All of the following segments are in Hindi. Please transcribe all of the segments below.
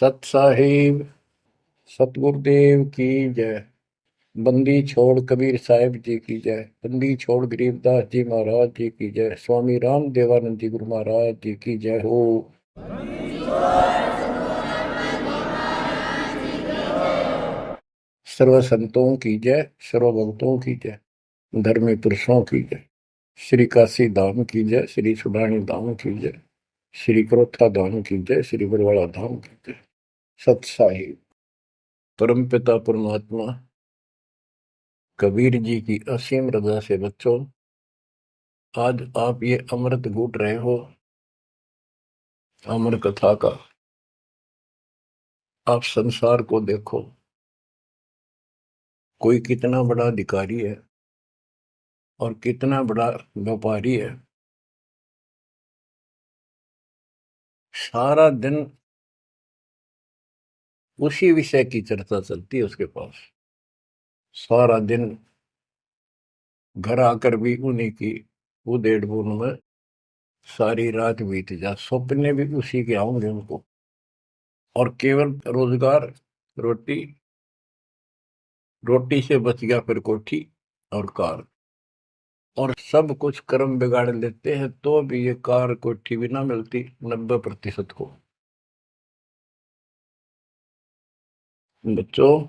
सत साहिब सतगुरुदेव की जय। बंदी छोड़ कबीर साहिब जी की जय। बंदी छोड़ गरीबदास जी महाराज जी की जय। स्वामी राम देवानंद जी गुरु महाराज जी की जय हो। सर्व संतों की जय, सर्व भक्तों की जय, धर्मी पुरुषों की जय। श्री काशी धाम की जय, श्री सुडानी धाम की जय, श्री क्रोथा धाम की जय, श्री बरवाड़ा धाम की जय। सत साहिब परमपिता परमात्मा कबीर जी की असीम रजा से बच्चों, आज आप ये अमृत घूट रहे हो अमर कथा का। आप संसार को देखो, कोई कितना बड़ा अधिकारी है और कितना बड़ा व्यापारी है। सारा दिन उसी विषय की चर्चा चलती है उसके पास। सारा दिन घर आकर भी उन्हीं की उधेड़ बुन में सारी रात बीत जा, सपने भी उसी के आऊंगे उनको। और केवल रोजगार, रोटी, रोटी से बच गया फिर कोठी और कार। और सब कुछ कर्म बिगाड़ लेते हैं तो भी ये कार कोठी भी ना मिलती 90% को। बच्चों,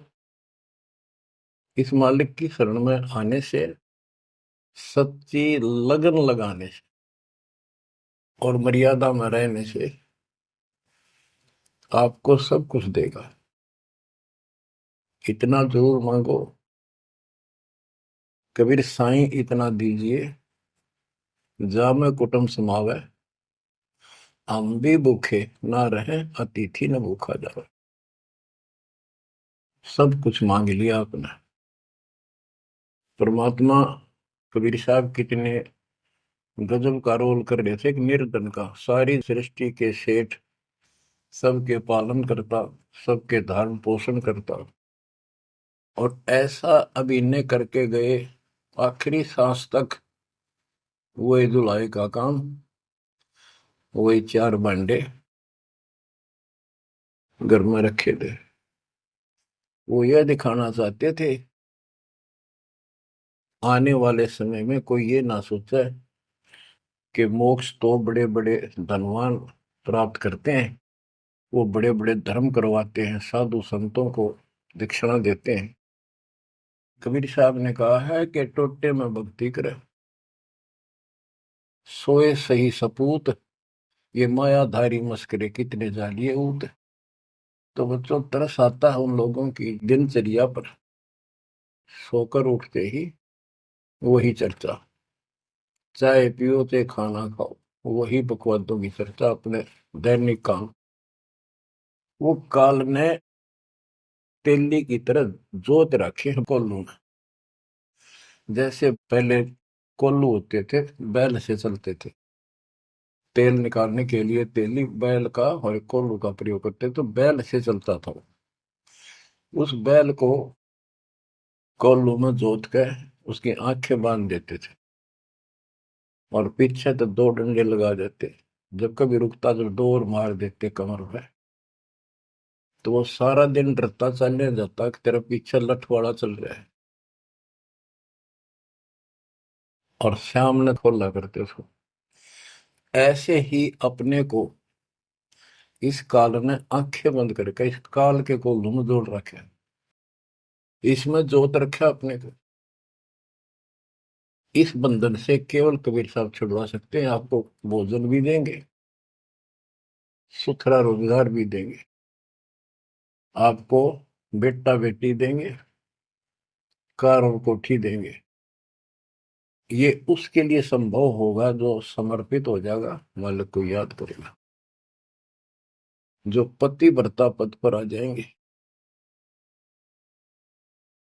इस मालिक की शरण में आने से, सच्ची लगन लगाने से और मर्यादा में रहने से आपको सब कुछ देगा। इतना जरूर मांगो, कबीर साईं इतना दीजिए, जामे कुटुंब समावे, हम भी भूखे ना रहे, अतिथि न भूखा जावे। सब कुछ मांग लिया आपने। परमात्मा कबीर साहब कितने गजब का रोल कर रहे थे। एक निर्धन का, सारी सृष्टि के सेठ, सबके पालन करता, सबके धारण पोषण करता, और ऐसा अभिनय करके गए आखिरी सांस तक। वही धुलाई का काम, वही चार भांडे घर में रखे थे। वो यह दिखाना चाहते थे आने वाले समय में कोई ये ना सोचे कि मोक्ष तो बड़े बड़े धनवान प्राप्त करते हैं, वो बड़े बड़े धर्म करवाते हैं, साधु संतों को दक्षिणा देते हैं। कबीर साहब ने कहा है कि टोटे में भक्ति करे, सोए सही सपूत, ये मायाधारी मस्करे कितने जालिए ऊत। तो बच्चों, तरस आता है उन लोगों की दिनचर्या पर। सोकर उठते ही वही चर्चा, चाय पियो ते खाना खाओ, वही बकवादों की चर्चा, अपने दैनिक काम। वो काल ने तेली की तरह जोत रखे हैं कोल्लू में। जैसे पहले कोल्लू होते थे, बैल से चलते थे, तेल निकालने के लिए तेली बैल का और कोल्लू का प्रयोग करते, तो बैल से चलता था। उस बैल को कोल्लू में जोत के उसकी आंखें बांध देते थे और पीछे तो दो डंडे लगा देते। जब कभी रुकता तो डोर मार देते कमर पे। तो वो सारा दिन डरता चलने जाता कि तेरा पीछे लठवाड़ा चल रहा है, और शाम ने खोला करते उसको। ऐसे ही अपने को इस काल ने आंखें बंद करके इस काल के कोल्लू में जोड़ रखे, इसमें जोत रखा अपने को। इस बंधन से केवल कबीर साहब छुड़वा सकते हैं। आपको भोजन भी देंगे, सुथरा रोजगार भी देंगे, आपको बेटा बेटी देंगे, कार और कोठी देंगे। ये उसके लिए संभव होगा जो समर्पित हो जाएगा, मालिक को याद करेगा। जो पति व्रता पद पर आ जाएंगे,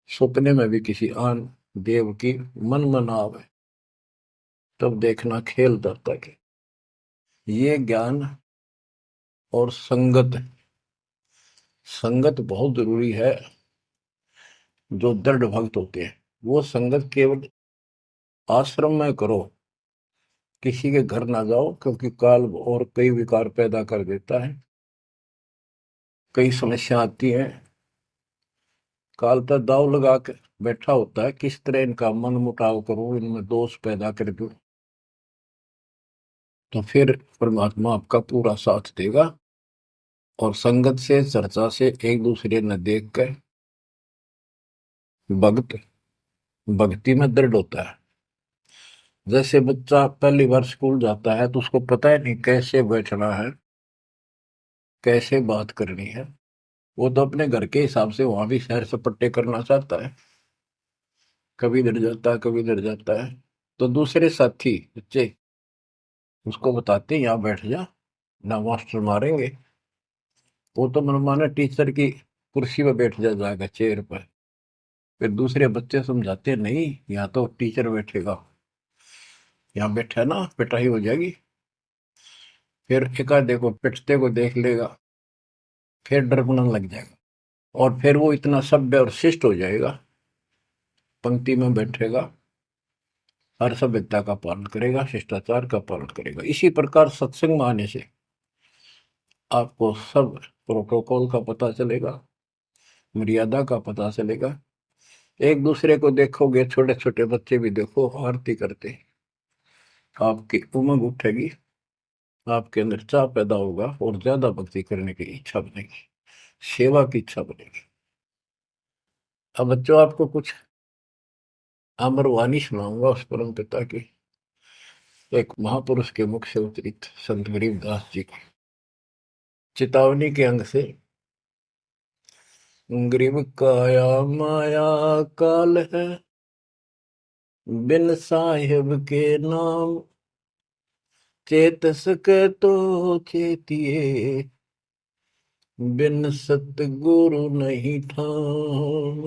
सपने में भी किसी आन देव की मन मना आवे, तब देखना खेल दत्ता के। ये ज्ञान और संगत, संगत बहुत जरूरी है। जो दृढ़ भक्त होते हैं वो संगत केवल आश्रम में करो, किसी के घर ना जाओ, क्योंकि काल और कई विकार पैदा कर देता है। कई समस्या आती है, काल पर दाव लगा के बैठा होता है, किस तरह इनका मन मुटाव करूं, इनमें दोष पैदा कर दूं, तो फिर परमात्मा आपका पूरा साथ देगा। और संगत से, चर्चा से, एक दूसरे न देख कर भक्त भक्ति में दृढ़ होता है। जैसे बच्चा पहली बार स्कूल जाता है तो उसको पता है नहीं कैसे बैठना है, कैसे बात करनी है। वो तो अपने घर के हिसाब से वहां भी सैर सपट्टे करना चाहता है, कभी इधर जाता है कभी इधर जाता है। तो दूसरे साथी बच्चे उसको बताते हैं, यहाँ बैठ जा, ना मास्टर मारेंगे। वो तो मनमाना टीचर की कुर्सी पर बैठ जाएगा, चेयर पर। फिर दूसरे बच्चे समझाते हैं, नहीं यहाँ तो टीचर बैठेगा, यहाँ बैठा ना पिटाई हो जाएगी। फिर एक आधे को पिटते को देख लेगा, फिर डरने लग जाएगा, और फिर वो इतना सभ्य और शिष्ट हो जाएगा, पंक्ति में बैठेगा, हर सभ्यता का पालन करेगा, शिष्टाचार का पालन करेगा। इसी प्रकार सत्संग में आने से आपको सब प्रोटोकॉल का पता चलेगा, मर्यादा का पता चलेगा। एक दूसरे को देखोगे, छोटे छोटे बच्चे भी देखो आरती करते, आपकी उमंग उठेगी, आपके अंदर चाह पैदा होगा और ज्यादा भक्ति करने की इच्छा बनेगी, सेवा की इच्छा बनेगी। अब बच्चों, आपको कुछ अमर वाणी सुनाऊंगा उस परम पिता की, एक महापुरुष के मुख से उतरित संत गरीबदास जी की चेतावनी के अंग से। गरीब काया माया काल है, बिन साहिब के नाम, चेत सके तो चेतिए, बिन सतगुरु नहीं ठाम।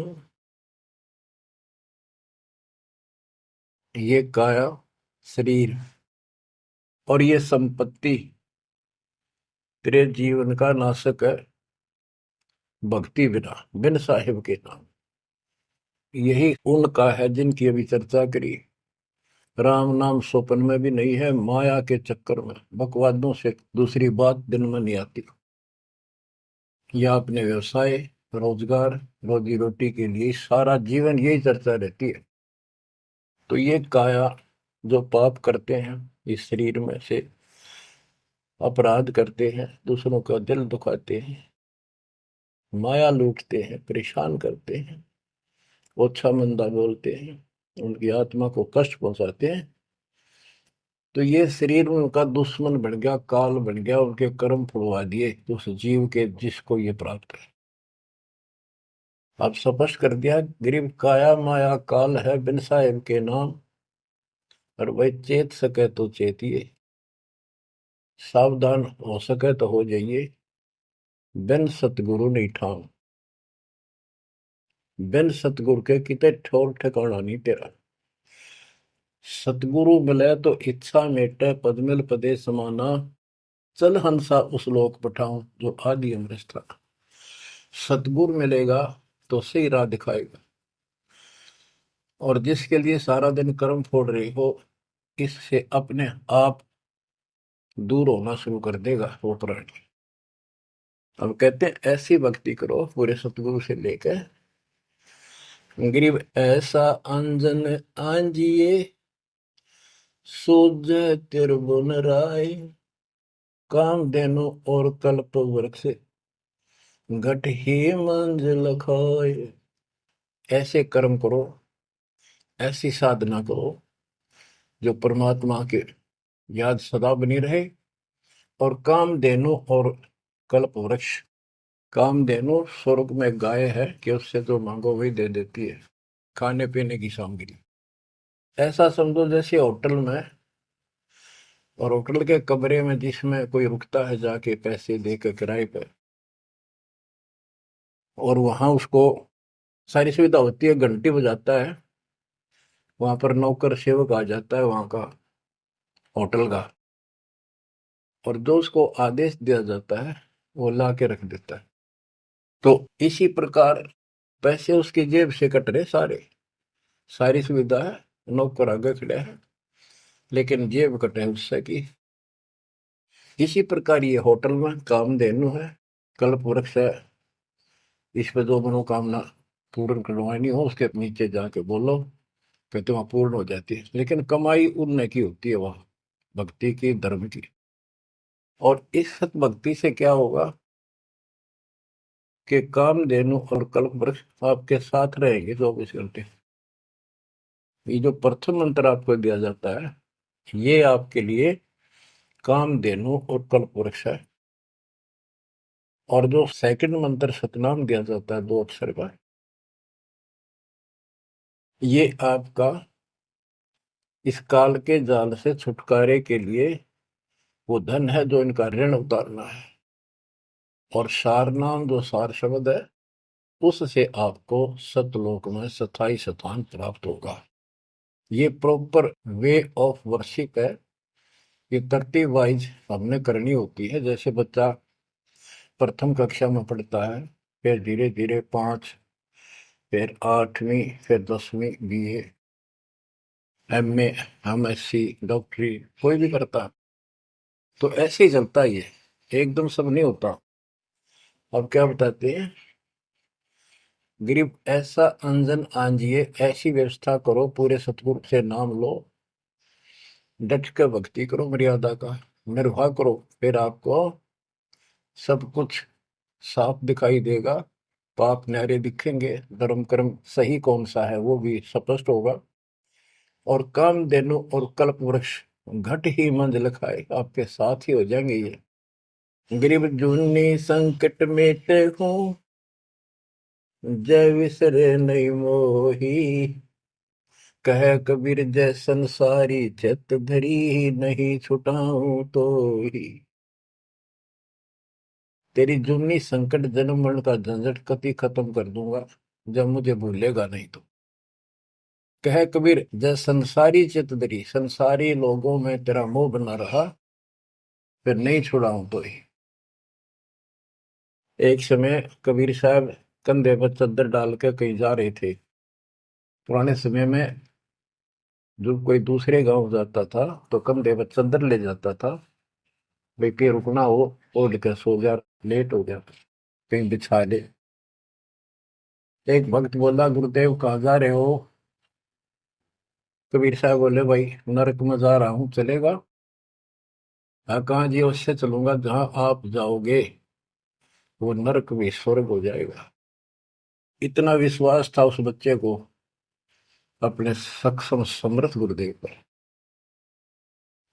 ये काया शरीर और ये संपत्ति तेरे जीवन का नाशक है, भक्ति बिना, बिन साहिब के नाम। यही उनका है जिनकी अभी चर्चा करी। राम नाम स्वप्न में भी नहीं है, माया के चक्कर में बकवादों से दूसरी बात दिन में नहीं आती। या अपने व्यवसाय, रोजगार, रोजी रोटी के लिए सारा जीवन यही चर्चा रहती है। तो ये काया जो पाप करते हैं, इस शरीर में से अपराध करते हैं, दूसरों का दिल दुखाते हैं, माया लूटते हैं, परेशान करते हैं, ओछा मंदा बोलते हैं, उनकी आत्मा को कष्ट पहुंचाते हैं, तो ये शरीर उनका दुश्मन बन गया, काल बन गया, उनके कर्म फुड़वा दिए उस जीव के जिसको ये प्राप्त है। अब स्पष्ट कर दिया, गरीब काया माया काल है, बिन साहिब के नाम, और वह चेत सके तो चेतिए, सावधान हो सके तो हो जाइए, बिन सतगुरु नहीं ठाम। बिन सतगुरु के किते ठोर ठिकाना नहीं तेरा। सतगुरु मिले तो इच्छा मेटे, पदमिल पदे समाना, चल हंसा उस लोक पठाऊं जो आदि अमृत था। सतगुरु मिलेगा तो सही राह दिखाएगा, और जिसके लिए सारा दिन कर्म फोड़ रही हो, इससे अपने आप दूर होना शुरू कर देगा वो प्राणी। अब कहते हैं ऐसी भक्ति करो पूरे सतगुरु से लेकर, गरीब ऐसा अंजन आंजिए, सूझे तिरबुन राय, काम देनो और कल्प वृक्ष, घट ही मंजिल खाए। ऐसे कर्म करो, ऐसी साधना करो जो परमात्मा के याद सदा बनी रहे, और कामधेनु और कल्प वृक्ष। कामधेनु स्वर्ग में गाय है कि उससे जो मांगो वही दे देती है, खाने पीने की सामग्री। ऐसा समझो जैसे होटल में, और होटल के कमरे में जिसमें कोई रुकता है जाके पैसे देकर किराए पे, और वहां उसको सारी सुविधा होती है, घंटी बजाता है, वहां पर नौकर सेवक आ जाता है वहां का, होटल का, और जो उसको आदेश दिया जाता है वो ला के रख देता है। तो इसी प्रकार पैसे उसकी जेब से कट रहे सारे, सारी सुविधा है, नौकर आगे खड़े हैं, लेकिन जेब कटे उससे की। इसी प्रकार ये होटल में कामधेनु है, कल्प वृक्ष है, इस पे जो मनोकामना पूर्ण करवानी हो उसके नीचे जाके बोलो, कहते वहां पूर्ण हो जाती है। लेकिन कमाई उनने की होती है वहां, भक्ति की, धर्म की। और इस सत भक्ति से क्या होगा कि कामधेनु और कल्प वृक्ष आपके साथ रहेंगे 24 घंटे। ये जो प्रथम मंत्र आपको दिया जाता है, ये आपके लिए कामधेनु और कल्प वृक्ष है। और जो सेकंड मंत्र सतनाम दिया जाता है 2 अक्षर का, ये आपका इस काल के जाल से छुटकारे के लिए वो धन है जो इनका ऋण उतारना है। और सारनाम जो सार शब्द है, उससे आपको सतलोक में स्थायी स्थान प्राप्त होगा। ये प्रॉपर वे ऑफ वर्शिप है। ये तरतीब वाइज हमने करनी होती है। जैसे बच्चा प्रथम कक्षा में पढ़ता है, फिर धीरे धीरे 5, फिर 8वीं, फिर 10वीं BA, MA, MSc, डॉक्टरी कोई भी करता, तो ऐसे ही चलता ही है, एकदम सब नहीं होता। अब क्या बताते हैं, गरीब ऐसा अंजन आंजिए, ऐसी व्यवस्था करो, पूरे सतगुरु से नाम लो, डट के भक्ति करो, मर्यादा का निर्वाह करो, फिर आपको सब कुछ साफ दिखाई देगा। पाप न्यारे दिखेंगे, धर्म कर्म सही कौन सा है वो भी स्पष्ट होगा। और कामधेनु और कल्प वृक्ष घट ही मंजिल खाए, आपके साथ ही हो जाएंगे ये। गरीब जूनी संकट मेटे हूँ, जय विसरे नहीं मोही, कह कबीर जय संसारी, चित धरी नहीं छुटाऊं तो ही। तेरी जूनी संकट जन्म मरण का झंझट कति खत्म कर दूंगा, जब मुझे भूलेगा नहीं तो। कह कबीर जय संसारी चित धरी, संसारी लोगों में तेरा मोह बना रहा, फिर नहीं छुड़ाऊं तो ही। एक समय कबीर साहब कंधे पर चद्दर डाल के कहीं जा रहे थे। पुराने समय में जो कोई दूसरे गांव जाता था तो कंधे पर चद्दर ले जाता था, भाई के रुकना हो, ओढ़ के सो गया, लेट हो गया, कहीं बिछा ले। एक भक्त बोला, गुरुदेव कहाँ जा रहे हो? कबीर साहब बोले, भाई नरक में जा रहा हूँ, चलेगा? हाँ, कहाँ जी? उससे चलूंगा जहां आप जाओगे, वो नरक भी स्वर्ग हो जाएगा। इतना विश्वास था उस बच्चे को अपने सक्षम समर्थ गुरुदेव पर।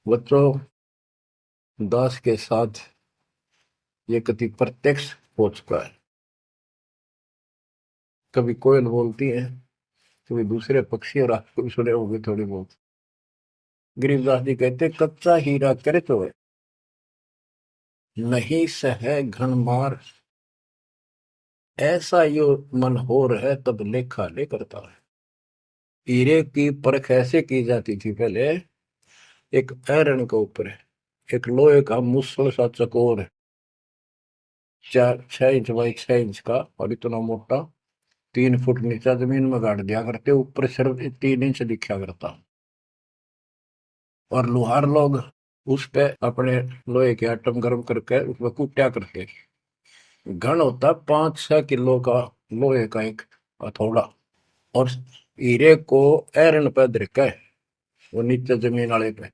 बच्चों, दास के साथ ये कति प्रत्यक्ष हो चुका है। कभी कोयल बोलती है, कभी दूसरे पक्षी, और आपको भी सुने होंगे थोड़ी बहुत। गरीबदास जी कहते, कच्चा हीरा करे तो है, नहीं सह घन मार, ऐसा यो मन होर है, तब लेखा ले करता है। हीरे की परख ऐसे की जाती थी पहले, एक आयरन के ऊपर है, एक लोहे का मुसल सा चकोर है, 4-6 इंच बाई 6 इंच का, और इतना मोटा, 3 फुट नीचा जमीन में गाड़ दिया करते, ऊपर सिर्फ 3 इंच दिखा करता। और लोहार लोग उस पे अपने लोहे के आइटम गर्म करके उसमें कूटा करते। घन होता 5-6 किलो का लोहे का एक हथौड़ा, और हीरे को ऐरन पे धरके वो नीचे जमीन वाले पे,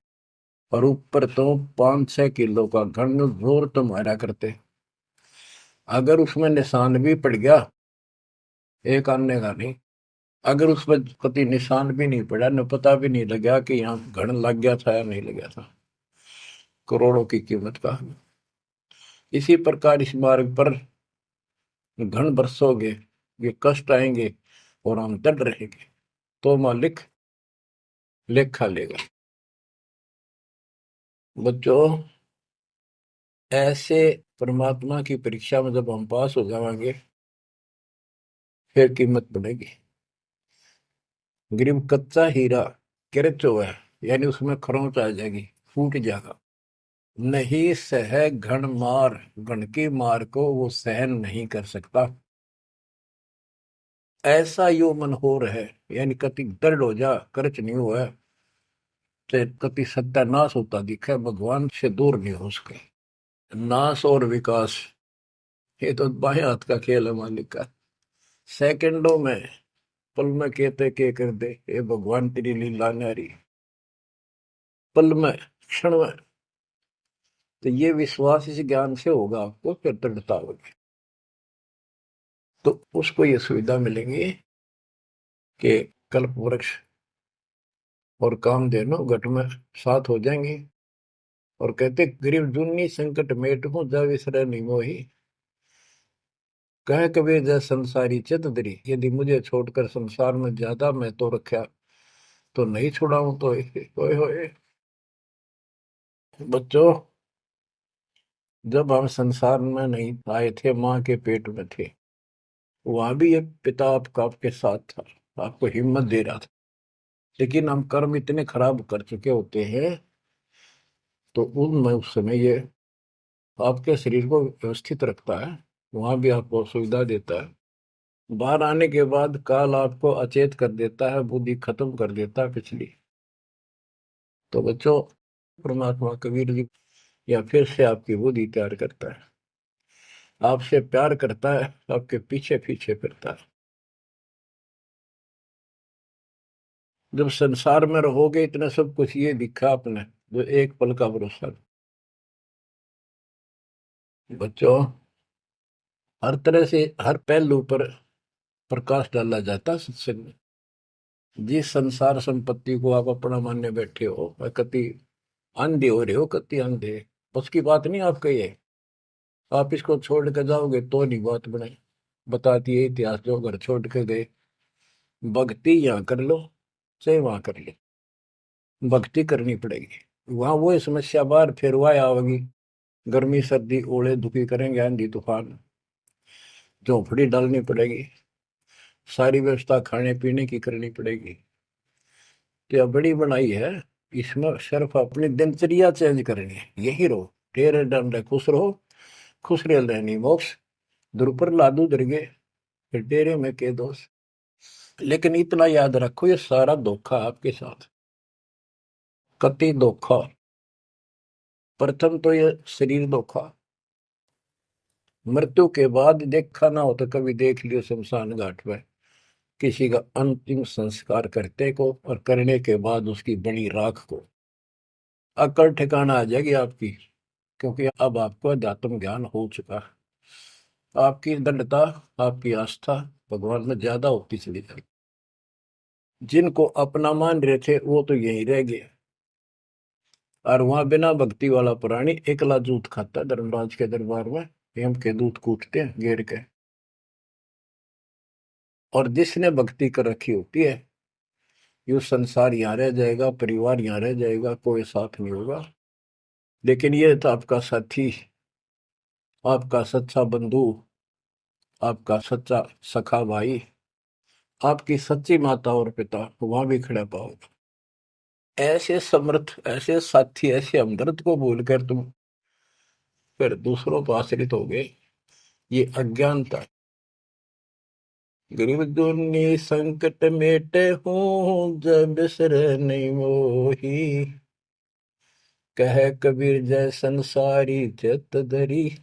और ऊपर तो 5-6 किलो का घन जोर तो मारा करते। अगर उसमें निशान भी पड़ गया, एक आने का नहीं, अगर उसमें कति निशान भी नहीं पड़ा, न पता भी नहीं लगा कि यहाँ घन लग गया था या नहीं लगा था, करोड़ों की कीमत का। इसी प्रकार इस मार्ग पर घन बरसोगे, ये कष्ट आएंगे और हम डट रहेंगे, तो मालिक लेखा लेगा। बच्चों, ऐसे परमात्मा की परीक्षा में जब हम पास हो जाएंगे, फिर कीमत बढ़ेगी। गरीब कच्चा हीरा किरच है, यानी उसमें खरोंच आ जाएगी, फूट जाएगा। नहीं सह घन मार, घन की मार को वो सहन नहीं कर सकता। ऐसा यो मन हो रहा है, यानी कति दर्द हो जा, करच नहीं हुआ है, तो कति सत्यानाश होता दिखे, भगवान से दूर नहीं हो सके। नाश और विकास ये तो बाएं हाथ का खेल है मालिक का। सेकंडों में, पल में कहते के कर दे, ये भगवान तेरी लीला न्यारी। पल में, क्षण में। तो ये विश्वास इस ज्ञान से होगा आपको, फिर दृढ़ता होगी। तो उसको ये सुविधा मिलेंगी कि कल्प वृक्ष और कामधेनु घट में साथ हो जाएंगे। और कहते गरीब जुन्नी संकट मेट हूं जा विसर नहीं मोही। कह कबीर जय संसारी चित धरी, यदि मुझे छोड़कर संसार में ज्यादा मैं तो रखा तो नहीं छुड़ाऊं तो होए होए। बच्चों, जब हम संसार में नहीं आए थे, माँ के पेट में थे, वहां भी एक पिता आपका आपके साथ था, आपको हिम्मत दे रहा था। लेकिन हम कर्म इतने खराब कर चुके होते हैं, तो उनमें उस समय ये आपके शरीर को व्यवस्थित रखता है, वहां भी आपको सुविधा देता है। बाहर आने के बाद काल आपको अचेत कर देता है, बुद्धि खत्म कर देता है पिछली। तो बच्चों, परमात्मा कबीर जी या फिर से आपकी बुद्धि तैयार करता है, आपसे प्यार करता है, आपके पीछे पीछे फिरता है। जब संसार में रहोगे, इतना सब कुछ ये दिखा आपने, जो एक पल का भरोसा। बच्चों, हर तरह से हर पहलू पर प्रकाश डाला जाता है सत्संग में। जिस संसार संपत्ति को आप अपना मानने बैठे हो, कति अंधे हो रहे हो, कति अंधे, उसकी बात नहीं आपका ये। आप इसको छोड़ कर जाओगे तो नहीं बात बने। बताती है इतिहास, जो घर छोड़ के गए, भक्ति यहाँ कर लो चाहे वहां कर लो, भक्ति करनी पड़ेगी। वहां वो समस्या बार फिर वह आवेगी, गर्मी सर्दी ओले दुखी करेंगे, आंधी तूफान, झोंपड़ी डालनी पड़ेगी, सारी व्यवस्था खाने पीने की करनी पड़ेगी। तो यह बड़ी बनाई है, इसमें सिर्फ अपनी दिनचर्या चेंज करनी है। यही रहो, टेरे डंडे खुश रहो, खुश रह रहनी मोक्ष, दुर लादू दरगे, फिर डेरे में के दोस्त। लेकिन इतना याद रखो, ये सारा धोखा आपके साथ, कति धोखा। प्रथम तो ये शरीर धोखा, मृत्यु के बाद देखा ना हो तो कभी देख लियो शमशान घाट में किसी का अंतिम संस्कार करते को, और करने के बाद उसकी बड़ी राख को। अकल ठिकाना आ जाएगी आपकी, क्योंकि अब आपको अध्यात्म ज्ञान हो चुका है। आपकी दृढ़ता, आपकी आस्था भगवान में ज्यादा होती चली जाएगी। जिनको अपना मान रहे थे वो तो यही रह गए, और वहां बिना भक्ति वाला प्राणी एकला जूत खाता है धर्मराज के दरबार में, हेम के दूत कूटते हैं घेर के। और जिसने भक्ति कर रखी होती है, ये संसार यहाँ रह जाएगा, परिवार यहाँ रह जाएगा, कोई साथ नहीं होगा। लेकिन ये तो आपका साथी, आपका सच्चा बंधु, आपका सच्चा सखा भाई, आपकी सच्ची माता और पिता वहां भी खड़ा पाओगे। ऐसे समर्थ, ऐसे साथी, ऐसे हमदर्द को भूलकर तुम फिर दूसरों पर आश्रित हो गए, ये अज्ञानता है। गरीब दुनी संकट मेटे हूँ, जब बिसर नहीं मोही। कह कबीर जय संसारी चित धरी,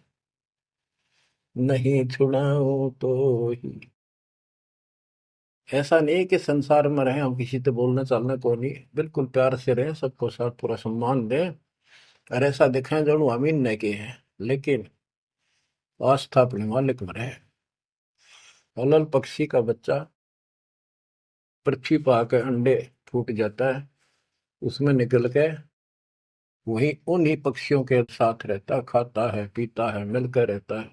नहीं छुड़ाऊं तो ही। ऐसा नहीं कि संसार में रहे हम किसी से बोलने चालने को नहीं, बिल्कुल प्यार से रहे, सबको साथ पूरा सम्मान दें, और ऐसा दिखाएं जरूर हम इन ने के हैं, लेकिन आस्था अपने मालिक में रहे। हलल पक्षी का बच्चा पृथ्वी पर आकर अंडे फूट जाता है, उसमें निकल के वही उन्हीं पक्षियों के साथ रहता, खाता है, पीता है, मिलकर रहता है,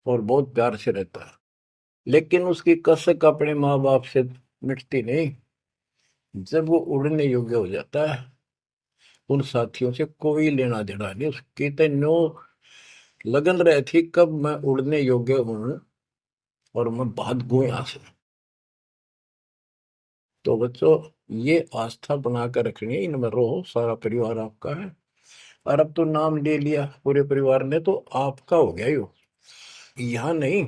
और बहुत प्यार से रहता है। लेकिन उसकी कसक अपने माँ बाप से मिटती नहीं। जब वो उड़ने योग्य हो जाता है, उन साथियों से कोई लेना देना नहीं, उसकी तो नो लगन रही थी कब मैं उड़ने योग्य हूं और मैं भाग गूं यहां से। तो बच्चों, ये आस्था बनाकर रखनी है, इनमें रहो, सारा परिवार आपका है। और अब तो नाम ले लिया पूरे परिवार ने, तो आपका हो गया यो, यहाँ नहीं।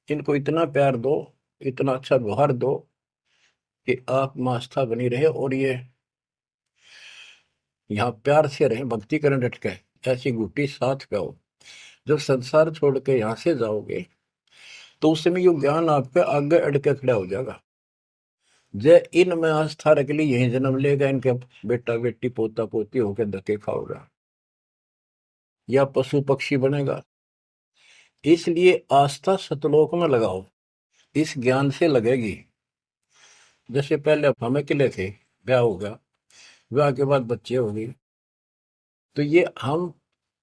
इनको इतना प्यार दो, इतना अच्छा व्यवहार दो कि आप में आस्था बनी रहे, और ये यहाँ प्यार से रहे, भक्ति करें डट के, ऐसी गुटी साथ का हो। जब संसार छोड़ के यहां से जाओगे तो उस समय ये ज्ञान आपके आगे अड़के खड़ा हो जाएगा। जय इनमें आस्था रख ली, यही जन्म लेगा, इनके बेटा बेटी पोता पोती होकर धक्के खाओगा या पशु पक्षी बनेगा। इसलिए आस्था सतलोक में लगाओ, इस ज्ञान से लगेगी। जैसे पहले हम अकेले थे, ब्याह हो गया, ब्याह के बाद बच्चे हो गए, तो ये हम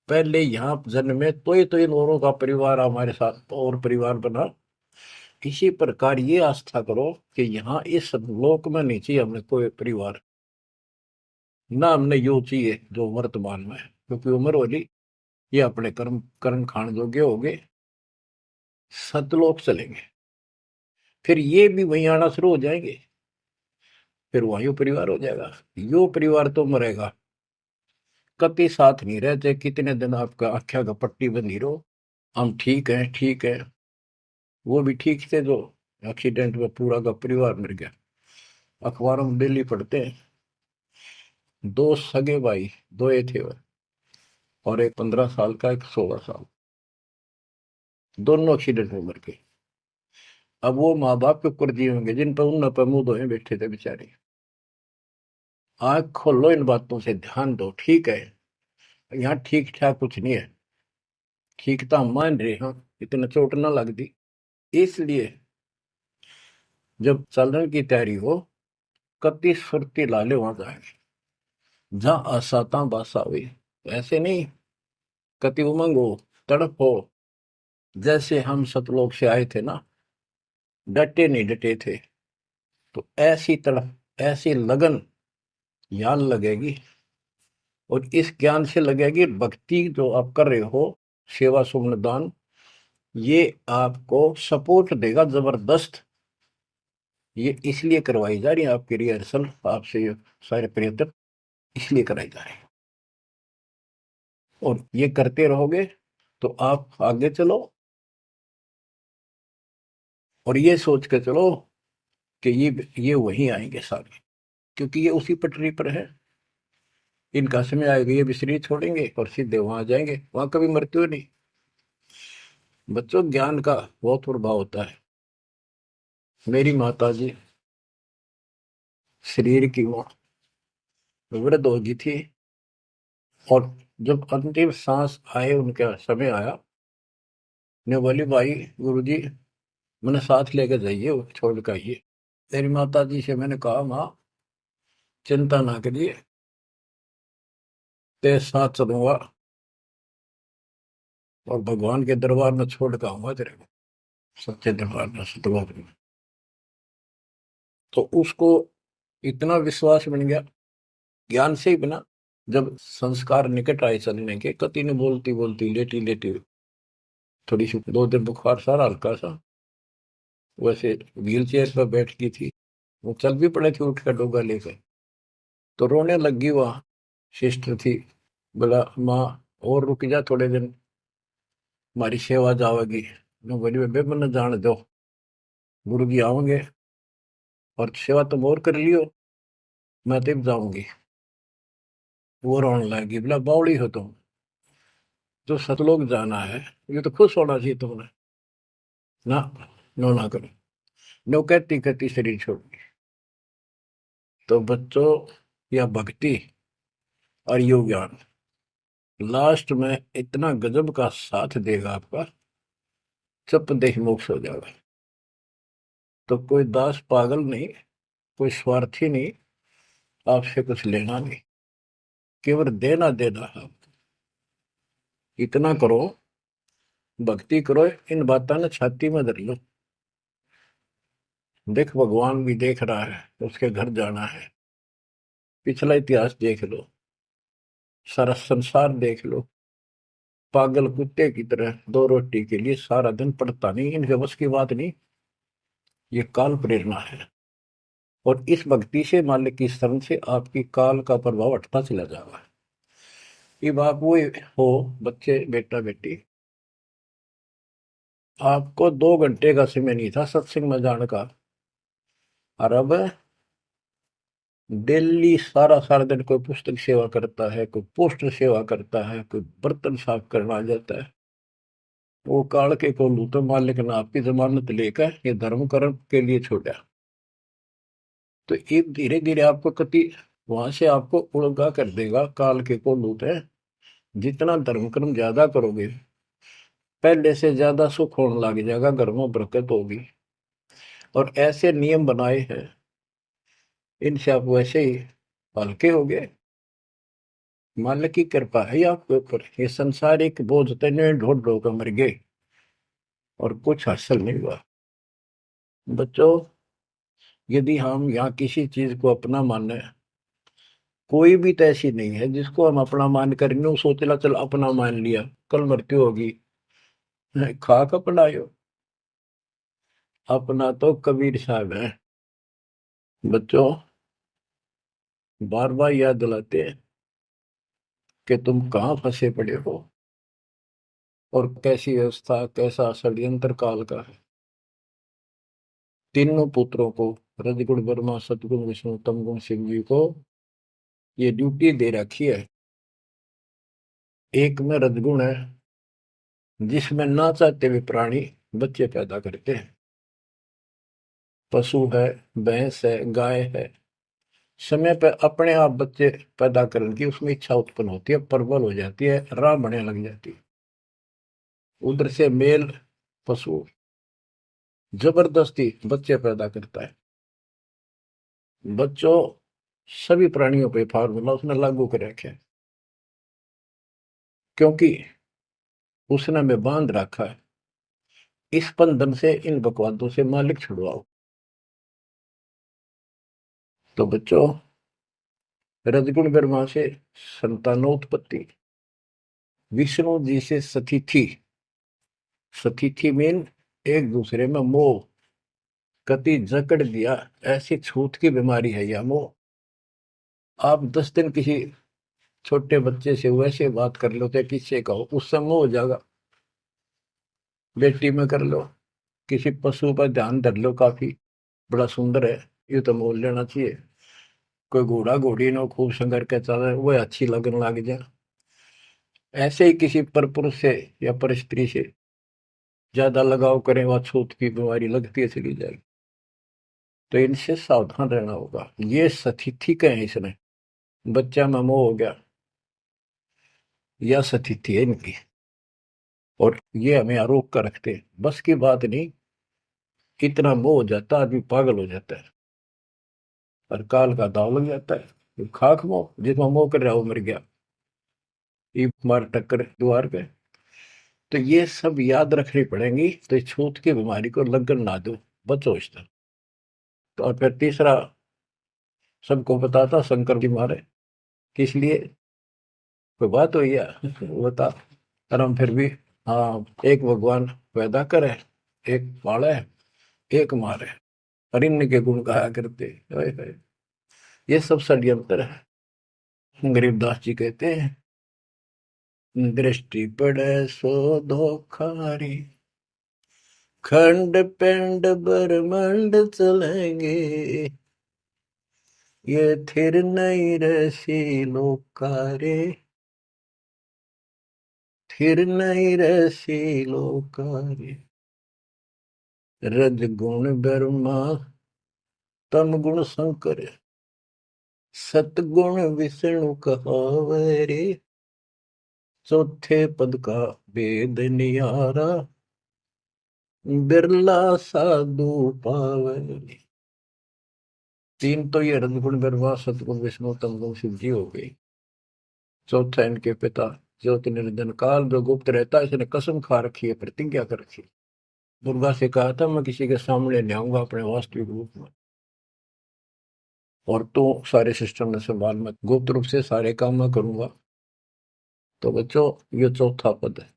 पहले यहाँ जन्मे तो इन औरों का परिवार हमारे साथ और परिवार बना। इसी प्रकार ये आस्था करो कि यहाँ इस लोक में नहीं चाहिए हमें कोई परिवार, ना हमने यो चाहिए जो वर्तमान में है, क्योंकि उम्र वाली ये अपने कर्म कर्म खान जोगे हो गए, सतलोक चलेंगे, फिर ये भी वहीं आना शुरू हो जाएंगे, फिर वहीं यो परिवार हो जाएगा। यो परिवार तो मरेगा, कति साथ नहीं रहते, कितने दिन आपका आख्या का पट्टी बंधी रहो, हम ठीक है ठीक है। वो भी ठीक थे जो एक्सीडेंट में पूरा का परिवार मर गया। अखबारों में डेली पढ़ते हैं, दो सगे भाई, दो ये थे वो, और एक 15 साल का, एक 16 साल, दोनों एक्सीडेंट में मर गए। अब वो माँ बाप के ऊपर जी होंगे जिन पर उन पर मुंह धोए बैठे थे बेचारे। आंख खोलो, इन बातों से ध्यान दो। ठीक है, यहाँ ठीक ठाक कुछ नहीं है, ठीक तो हम मान रहे हैं, इतना चोट ना लग दी। इसलिए जब चलने की तैयारी हो, कति सुरती लाले वहां जाएंगे जहां आसाता बासा हुई। ऐसे नहीं, कति उमंग हो, तड़प हो, जैसे हम सतलोक से आए थे ना, डटे नहीं डटे थे, तो ऐसी तड़प ऐसी लगन यहाँ लगेगी। और इस ज्ञान से लगेगी भक्ति जो आप कर रहे हो, सेवा सुमन दान, ये आपको सपोर्ट देगा जबरदस्त। ये इसलिए करवाई जा रही है आपकी रिहर्सल, आपसे ये सारे प्रयत्न इसलिए कराए जा रहे हैं। और ये करते रहोगे तो आप आगे चलो, और ये सोच के चलो कि ये वहीं आएंगे सारे, क्योंकि ये उसी पटरी पर है। इनका समय आएगा, ये भी शरीर छोड़ेंगे और सीधे वहां जाएंगे, वहां कभी मृत्यु नहीं। बच्चों, ज्ञान का बहुत प्रभाव होता है। मेरी माता जी शरीर की वो वृद्ध हो गई थी, और जब अंतिम सांस आए, उनका समय आया, ने बोली भाई गुरु जी मैंने साथ लेकर जाइए, वो छोड़ कर आइए। मेरी माता जी से मैंने कहा, माँ चिंता ना करिए, तेरे साथ चलूंगा और भगवान के दरबार में छोड़ कर आऊंगा तेरे को, सच्चे दरबार में, सतलोक में। तो उसको इतना विश्वास बन गया, ज्ञान से ही बना। जब संस्कार निकट आए चलने के, कति ने बोलती बोलती लेटी लेटी, थोड़ी सी 2 दिन बुखार सारा हल्का सा, वैसे व्हील चेयर पर बैठ गई थी, वो चल भी पड़े थे उठ कर डोगा लेकर, तो रोने लगी। वहाँ सिस्टर थी, बोला माँ और रुक जा थोड़े दिन, हमारी सेवा जावेगी। मैं बोली बेबे मैंने जान दो, गुरु जी आओगे और सेवा तुम और कर लियो, मैं तब जाऊंगी। वो रोने लगी, बोला बावड़ी हो तुम, जो सतलोक जाना है ये तो खुश होना चाहिए तुमने, ना नो ना करो। नो कहती कहती शरीर छोड़ दी। तो बच्चों, या भक्ति और योग ज्ञान लास्ट में इतना गजब का साथ देगा आपका, चप देह मोक्ष हो जाएगा। तो कोई दास पागल नहीं, कोई स्वार्थी नहीं, आपसे कुछ लेना नहीं, केवल देना देना है। इतना करो, भक्ति करो, इन बातों ने छाती में धर लो। देख भगवान भी देख रहा है, उसके घर जाना है, पिछला इतिहास देख लो, सारा संसार देख लो। पागल कुत्ते की तरह 2 रोटी के लिए सारा दिन पड़ता नहीं, इनके बस की बात नहीं। ये काल प्रेरणा है, और इस भक्ति से, मालिक की शरण से आपकी काल का प्रभाव हटता चला जाएगा। ये आप वो हो बच्चे, बेटा बेटी, आपको 2 घंटे का समय नहीं था सत्संग में जाने का, और अब डेली सारा सारा दिन कोई पुस्तक सेवा करता है, कोई पोस्टर सेवा करता है, कोई बर्तन साफ करना आ जाता है। वो काल के को लू तो मालिक ने आपकी जमानत लेकर ये धर्म कर्म के लिए छोड़ा। तो ये धीरे धीरे आपको कति वहां से आपको उड़गा कर देगा काल के को लूट है। जितना धर्म कर्म ज्यादा करोगे पहले से ज्यादा सुख होने लग जाएगा, घर में बरकत होगी। और ऐसे नियम बनाए हैं इनसे आप वैसे ही हल्के हो गए। मालिक की कृपा है आपके ऊपर। ये संसारिक बोझ तने ढोल ढो कर मर गए और कुछ हासिल नहीं हुआ। बच्चों, यदि हम यहाँ किसी चीज को अपना माने, कोई भी तो ऐसी नहीं है जिसको हम अपना मान करेंगे वो सोचला चल अपना मान लिया कल मृत्यु होगी। खाक अपनायो, अपना तो कबीर साहब है। बच्चों, बार बार याद दिलाते हैं कि तुम कहाँ फंसे पड़े हो और कैसी व्यवस्था कैसा षड्यंत्र काल का है। तीनों पुत्रों को, रजगुण ब्रह्मा सतगुण विष्णु तमगुण शिव जी को ये ड्यूटी दे रखी है। एक में रजगुण है जिसमें ना चाहते हुए प्राणी बच्चे पैदा करते हैं। पशु है, भैंस है, गाय है, समय पर अपने आप बच्चे पैदा करने की उसमें इच्छा उत्पन्न होती है, प्रबल हो जाती है, राह बढ़ने लग जाती है। उधर से मेल पशु जबरदस्ती बच्चे पैदा करता है। बच्चों, सभी प्राणियों पे फार्मूला उसने लागू कर रखे है, क्योंकि उसने हमें बांध रखा है। इस बंधन से, इन बकवादों से मालिक छुड़वाओ। तो बच्चों, रजगुण ब्रह्मा से संतानोत्पत्ति, विष्णु जी से सतिथि। सतिथि मीन एक दूसरे में मोह, कति जकड़ दिया, ऐसी छूत की बीमारी है यह मोह। आप 10 दिन किसी छोटे बच्चे से वैसे बात कर लो तो किससे कहो उससे मोह हो जाएगा। बेटी में कर लो, किसी पशु पर ध्यान धर लो, काफी बड़ा सुंदर है ये तो मोल लेना चाहिए। कोई घोड़ा घोड़ी नो खूब संगर के चल वह अच्छी लगने लग जाए। ऐसे ही किसी पर पुरुष से या पर स्त्री से ज्यादा लगाव करें वह छूत की बीमारी लगती है चली जाएगी। तो इनसे सावधान रहना होगा। ये सतिथि कहे इसने, बच्चा में मोह हो गया, यह सतिथि है इनकी। और ये हमें आरोप कर रखते हैं, बस की बात नहीं। इतना मोह हो जाता है आदमी पागल हो जाता है और काल का दाव लग जाता है। ये खाक मोह, जिसमें मोह कर रहा वो मर गया, ये मार टक्कर द्वार पे। तो ये सब याद रखनी पड़ेंगी, तो इस छूत की बीमारी को लगन ना दो, बचो इससे। तो और फिर तीसरा सबको बताता शंकर जी मारे किस लिए, कोई बात हुई है बता। और हम फिर भी, हाँ, एक भगवान पैदा करे, एक पाले, एक मारे, और इनके गुण गाया करते। ओए होए, ये सब षड्यंत्र है। गरीबदास जी कहते हैं, दृष्टि पड़े सो धोखारी, खंड पिंड ब्रह्मांड चलेंगे, ये थिर नहीं रसी लोकारे, थिर नहीं रसी लोकारे। रज गुण ब्रह्मा तम गुण शंकर, सतगुण विष्णु कहावे रे, चौथे पद का वेद नियारा, बिरला साधु पावे रे। तीन तो ये रजगुण ब्रह्मा सतगुण विष्णु तमगुण शिव जी हो गई। चौथा इनके पिता ज्योत निरंजन काल जो गुप्त रहता है, इसने कसम खा रखी है, प्रतिज्ञा कर रखी है। दुर्गा से कहा था मैं किसी के सामने नहीं आऊंगा अपने वास्तविक रूप में, और तो सारे सिस्टम में संभाल, मैं गुप्त रूप से सारे काम मैं करूंगा। तो बच्चों, ये चौथा पद है।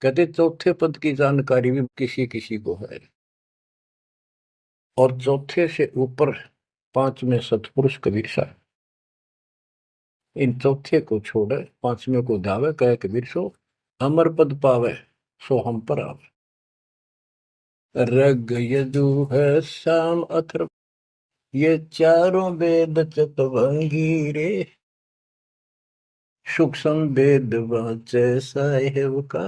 कहते चौथे पद की जानकारी भी किसी किसी को है, और चौथे से ऊपर पांचवें सतपुरुष कबीर साहब। इन चौथे को छोड़े पांचवें को धावे, कहे कबीर सो अमर पद पावे, सो हम पर आवे। रग यजु है श्याम अथर्व, ये चारों वेद चतुरंगी रे, सूक्ष्म वेद वाचे साहेब का,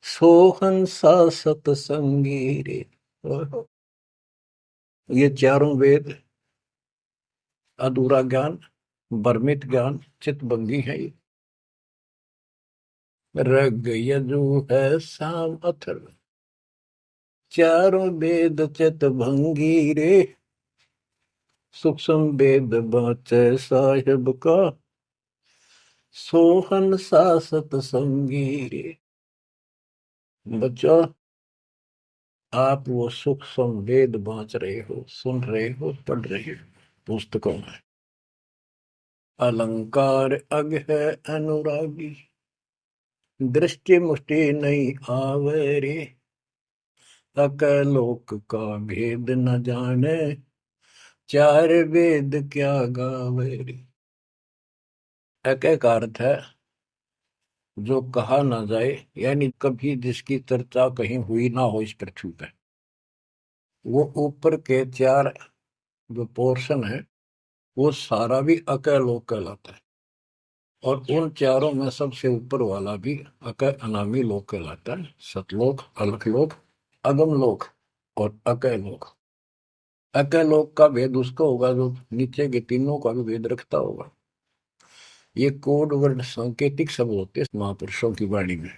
सोहन सा सतसंगी रे। ये चारों वेद, अधूरा ज्ञान, भ्रमित ज्ञान, चितभंगी है ये। रग यजु है साम अथर्व, चारों वेद चितभंगी रे। सूक्ष्म वेद बाचे साहिब का, सोहन सा सतसंगी रे। बच्चों, आप वो सूक्ष्म वेद बांच रहे हो, सुन रहे हो, पढ़ रहे हो पुस्तकों में। अलंकार अग है अनुरागी, दृष्टि मुष्टि नहीं आवे रे। अकलोक का भेद न जाने, चार वेद क्या गावे रे। एक एक अर्थ है जो कहा ना जाए, यानी कभी जिसकी चर्चा कहीं हुई ना हो इस पृथ्वी पे। वो ऊपर के चार जो पोर्शन है, वो सारा भी अकलोक कहलाता है। और उन चारों में सबसे ऊपर वाला भी अकय अनामी लोक कहलाता है। सतलोक, अलखलोक, अगम लोक और अकय लोक। अकय लोक का भेद उसको होगा जो नीचे के तीनों का भी भेद रखता होगा। ये कोड वर्ड सांकेतिक शब्द होते हैं महापुरुषों की वाणी में।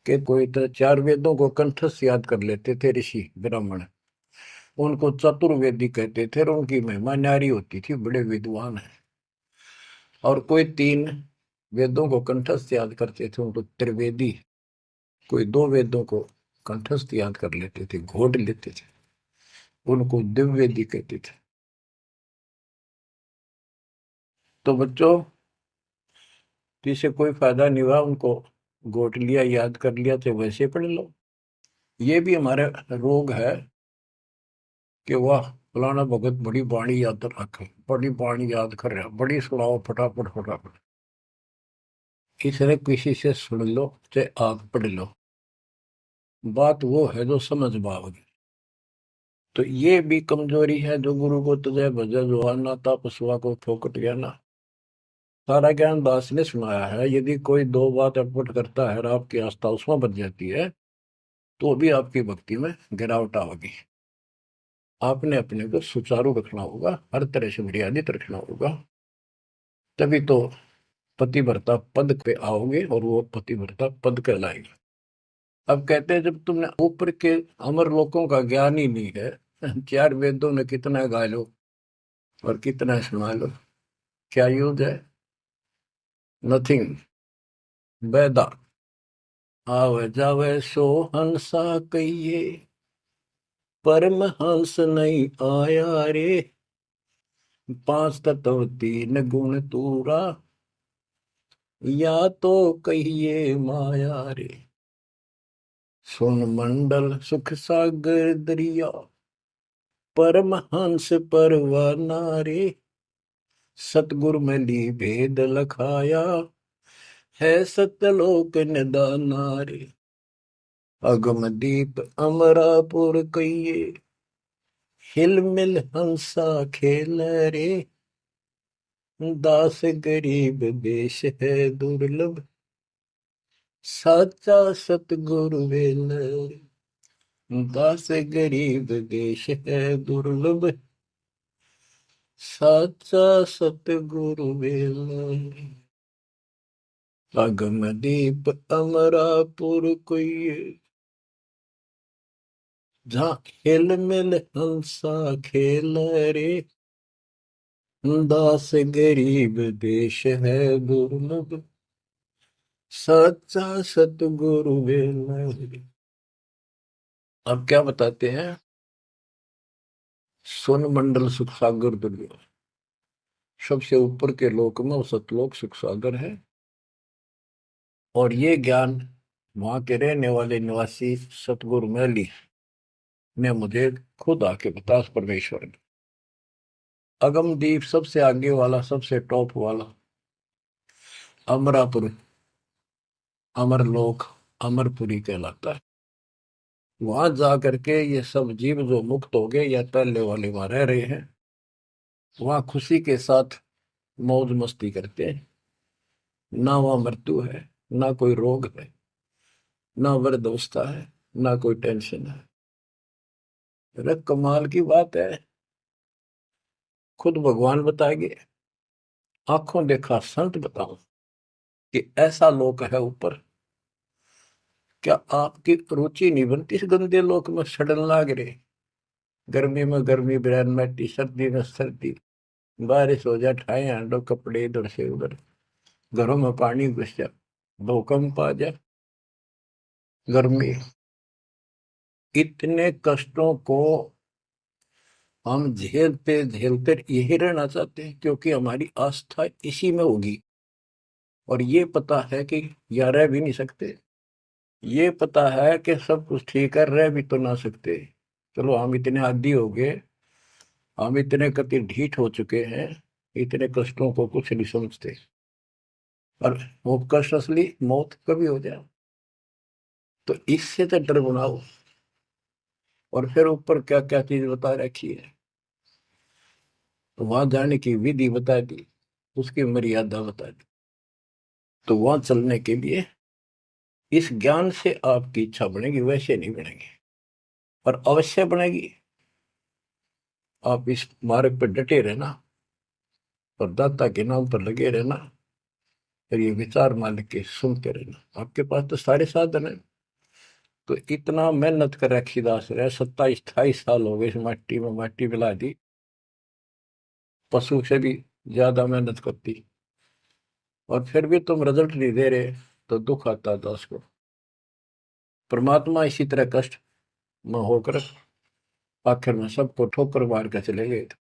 कि कोई तो चार वेदों को कंठस्थ याद कर लेते थे ऋषि ब्राह्मण, उनको चतुर्वेदी कहते थे और उनकी महिमा न्यारी होती थी, बड़े विद्वान है। और कोई तीन वेदों को कंठस्थ याद करते थे, उनको त्रिवेदी। कोई दो वेदों को कंठस्थ याद कर लेते थे, घोट लेते थे, उनको दिव्यवेदी कहते थे। तो बच्चों, जिसे कोई फायदा नहीं हुआ, उनको घोट लिया, याद कर लिया, तो वैसे पढ़ लो। ये भी हमारे रोग है कि वाह फलाना भगत बड़ी बाणी याद रखे, बड़ी बाणी याद कर रहा, बड़ी सुनाओ फटाफट फटाफट। इसने किसी से सुन लो चाहे आप पढ़ लो, बात वो है जो समझ पाओगे। तो ये भी कमजोरी है जो गुरु को तुझे भजे जो आना था पशुआ को फोकट गया ना। सारा ज्ञान दास ने सुनाया है। यदि कोई दो बात अटपट करता है और आपकी आस्था उसमें बच जाती है, तो भी आपकी भक्ति में गिरावट आएगी। आपने अपने को सुचारू रखना होगा, हर तरह से मर्यादित रखना होगा, तभी तो पतिव्रता पद पे आओगे और वो पतिव्रता पद कहलाएगा। अब कहते हैं जब तुमने ऊपर के अमर लोकों का ज्ञान ही नहीं है, चार वेदों में कितना गा लो और कितना सुना लो, क्या यूज है? नथिंग। बैदा आवे जावे सो हंसा कहिए, परमहंस नहीं आया रे। पांच तत्व तीन गुण तूरा, या तो कहिए माया रे। सुन मंडल सुख सागर दरिया, परमहंस परवाना रे। सतगुर मिली भेद लखाया, है सतलोक निदाना रे। अगम दीप अमरापुर कहिए, हिल मिल हंसा खेल रे। दास गरीब देश है दुर्लभ, साचा सतगुरु वेल रे। दास गरीब देश है दुर्लभ, साचा सतगुरु वेल रे। अगम दीप अमरापुर कोई, जहाँ हिल मिल हंसा खेल रे। दास गरीब देश है दुर्लभ, सच्चा सतगुरु वेल। अब क्या बताते हैं? सुन मंडल सुख सागर दुर्लभ, सबसे ऊपर के लोक में वो सतलोक सुख सागर है। और ये ज्ञान वहां के रहने वाले निवासी सतगुरु मैली ने मुझे खुद आके बता, उस परमेश्वर ने। अगमदीप सबसे आगे वाला, सबसे टॉप वाला अमरापुर, अमरलोक, अमरपुरी कहलाता है। वहां जा करके ये सब जीव जो मुक्त हो गए या पहले वाले वहां रह रहे हैं, वहां खुशी के साथ मौज मस्ती करते हैं। ना वहां मृत्यु है, ना कोई रोग है, ना वृद्धावस्था है, ना कोई टेंशन है। अरे कमाल की बात है, खुद भगवान बताएंगे, आंखों देखा संत बताऊं कि ऐसा लोक है ऊपर। क्या आपकी रुचि नहीं बनती इस गंदे लोक में सड़न लाग रहे? गर्मी में गर्मी ब्रैन मैटी, सर्दी में सर्दी, बारिश हो जाए ठाए हांडो कपड़े इधर से उधर, घरों में पानी घुस जाए, भूकंप आ जाए, गर्मी, इतने कष्टों को हम झेलते झेलते यही रहना चाहते हैं, क्योंकि हमारी आस्था इसी में होगी। और ये पता है कि या रह भी नहीं सकते, ये पता है कि सब कुछ ठीक है, रह भी तो ना सकते। चलो हम इतने आदी हो गए, हम इतने कति ढीठ हो चुके हैं, इतने कष्टों को कुछ नहीं समझते। और वो कष्ट असली मौत कभी हो जाए, तो इससे तो डर बनाओ। और फिर ऊपर क्या क्या चीज बता रखी है, तो वहां जाने की विधि बता दी, उसकी मर्यादा बता दी। तो वहां चलने के लिए इस ज्ञान से आपकी इच्छा बनेगी, वैसे नहीं बनेगी, और अवश्य बनेगी। आप इस मार्ग पर डटे रहना और दाता के नाम पर लगे रहना, और ये विचार मालिक के सुनते रहना। आपके पास तो सारे साधन है। तो इतना मेहनत कर रखी दास रहे, 27-28 साल हो गए इस माटी में, माटी मिला दी, पशु से भी ज्यादा मेहनत करती, और फिर भी तुम रिजल्ट नहीं दे रहे, तो दुख आता दास को। परमात्मा इसी तरह कष्ट में होकर आखिर में सबको ठोकर मार कर चले गए थे।